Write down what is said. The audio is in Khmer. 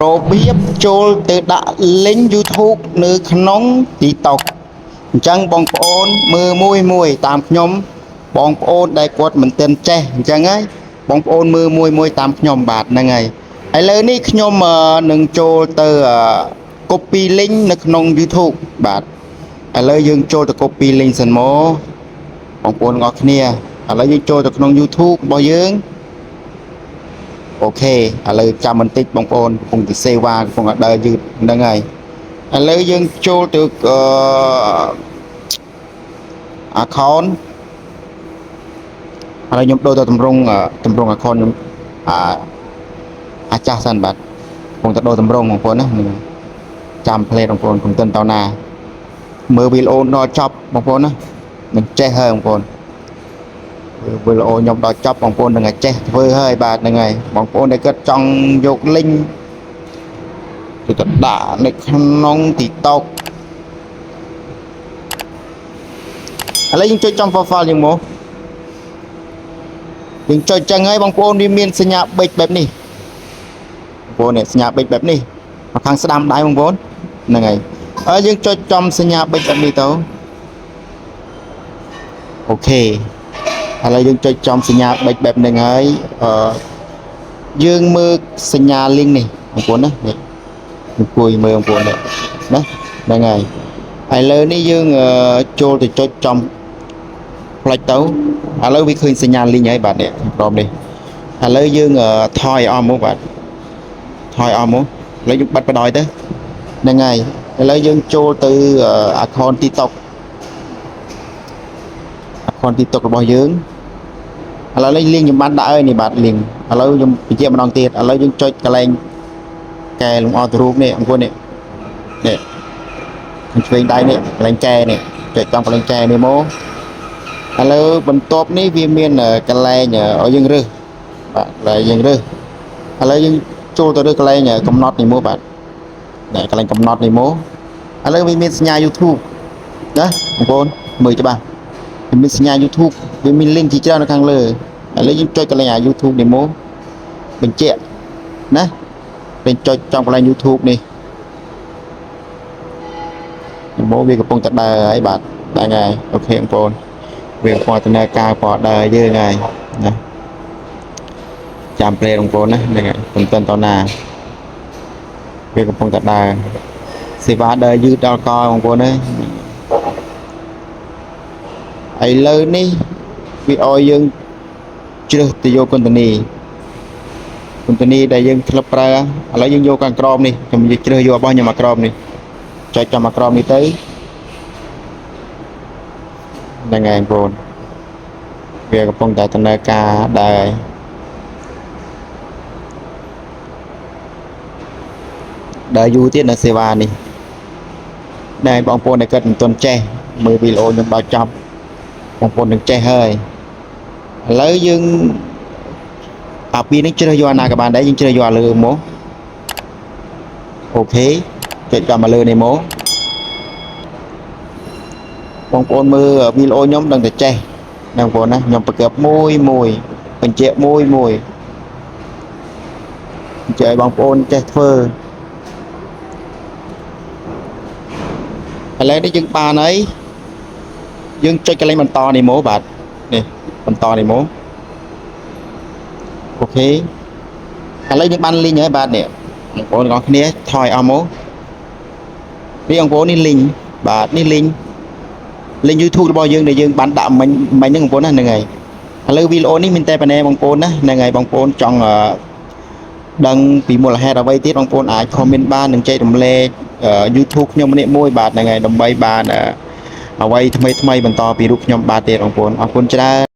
របៀបចូលទៅដាក់ link YouTube នៅក្នុង TikTok អញ្ចឹងបងប្អូនមើលមួយតាមខ្ញុំបងប្អូនដែលគាត់មិនទាន់ចេះអញ្ចឹងហើយបងប្អូនមើលមួយតាមខ្ញុំបាទហ្នឹងហើយឥឡូវនេះខ្ញុំនឹងចូលទៅ copy link នៅក្នុង YouTube បាទឥឡូវយើងចូលទៅ copy link សិនមកបងប្អូនទាំងអស់គ្នាឥឡូវយើងចូលទៅក្នុង YouTube របស់យើងអូខេឥឡូវចាំបន្តិចបងប្អូនកំពុងទៅសេវាកំពុងតែដើរយឺតហ្នឹងហើយឥឡូវយើងចូលទៅaccount ឥឡូវខ្ញុំដូរទៅតម្រង់ account ខ្ញុំអាចាស់សិនបាទកំពុងតែដូរតម្រង់បងប្អូនណាចាំ play បងប្អូនកុំទិនតណាមើលវីដេអូដល់ចប់បងប្អូនណានឹងចេះហើយបងប្អូនវីដេអូខ្ញុំដល់ចប់បងប្អូននឹងចេះធ្វើហើយបាទហ្នឹងហើយបងប្អូនដែលគាត់ចង់យក link ទៅដាក់នៅក្នុង TikTok ឥឡូវយើងចុចចំ profile យើងមកយើងចុចចឹងហើយបងប្អូនវាមានសញ្ញាប៊ិចបែបនេះបងប្អូននេះសញ្ញាប៊ិចបែបនេះមកខាងស្ដាំដៃបងប្អូនហ្នឹងហើយហើយយើងចុចចំសញ្ញាប៊ិចបែបនេះទៅអូខេឥឡូវយើងចុចចំសញ្ញាប៊ិចបែបហ្នឹងហើយយើងមើលសញ្ញា link នេះបងប្អូនណានេះអង្គុយមើលបងប្អូននេះណាហ្នឹងហើយឥឡូវនេះយើងចូលទៅចុចចំផ្លេចទៅឥឡូវវាឃើញសញ្ញា link ហើយបាទនេះព្រមនេះឥឡូវយើងថយអស់មកបាទថយអស់មកឥឡូវយើងបិទបដ ாய் ទៅហ្នឹងហើយឥឡូវយើងចូលទៅ account TikTok របស់យើងឥឡូវ link ខ្ញុំបានដាក់ហើយនេះបាទ link ឥឡូវខ្ញុំបញ្ជាក់ម្ដងទៀតឥឡូវយើងចុចកន្លែងកែលម្អទៅរូបនេះអង្គុយនេះខាងឆ្វេងដៃនេះកន្លែងកែនេះចុចចំកន្លែងកែនេះមកឥឡូវបន្ទាប់នេះវាមានកន្លែងឲ្យយើងរើសបាទកន្លែងយើងរើសឥឡូវយើងចូលទៅរើសកន្លែងកំណត់នេះមកបាទកន្លែងកំណត់នេះមកឥឡូវវាមានសញ្ញា YouTube ណាបងប្អូនមើលច្បាស់វាមានសញ្ញា YouTube វាមាន link ជាច្រើននៅខាងលើឥឡូវយើងចុចកន្លែងYouTube នេះមកបញ្ជាក់ណាពេលចុចចំកន្លែង YouTube នេះមកវាកំពុងតែដើរហើយបាទហ្នឹងហើយអូខេបងប្អូនវាពណ៌ដំណើរការពណ៌ដើរយើងហើយណាចាំ play បងប្អូនណាហ្នឹងហើយមិនទាន់តណាវាកំពុងតែដើរសេវាដើរយឺតដល់កបងប្អូនអើយឥឡូវនេះវាឲ្យយើងជ្រើសទៅយកគណនីដែលយើងធ្លាប់ប្រើឥឡូវយើងយកខាងក្រោមនេះខ្ញុំនិយាយជ្រើសយករបស់ខ្ញុំមកក្រោមនេះចុចចំមកក្រោមនេះទៅហ្នឹងហើយបងប្អូនវាកំពុងតែដំណើរការដើរយូរទៀតនៅសេវានេះដែលបងប្អូនដែលគាត់មិនទាន់ចេះមើលវីដេអូខ្ញុំដល់ចប់បងប្អូននឹងចេះហើយឥឡូវយើងពីនេះជ្រើសយកអាណាក៏បានដែរយើងជ្រើសយកលើមកអូខេចុចចំមកលើនេះមកបងប្អូនមើលវីដេអូខ្ញុំដឹងតែចេះណាបងប្អូនណាខ្ញុំប្រកបមួយបញ្ជាក់មួយចែកបងប្អូនចេះធ្វើឥឡូវនេះយើងបានហើយយើងចុចកន្លែងបន្តនេះមកបាទនេះបន្តនេះមកអូខេឥឡូវយើងបាន link ហើយបាទនេះបងប្អូនទាំងអស់គ្នាថយអស់មកនេះបងប្អូននេះ link បាទនេះ link YouTube របស់យើងដែលយើងបានដាក់មិញហ្នឹងបងប្អូនណាហ្នឹងហើយឥឡូវវីដេអូនេះមានតែប៉ុណ្ណេះបងប្អូនណាហ្នឹងហើយបងប្អូនចង់ដឹងពីមូលហេតុអ្វីទៀតបងប្អូនអាច comment បាននិងចែករំលែក YouTube ខ្ញុំម្នាក់មួយបាទហ្នឹងហើយដើម្បីបានអ្វីថ្មីបន្តពីរូបខ្ញុំបាទទៀតបងប្អូនអរគុណច្រើន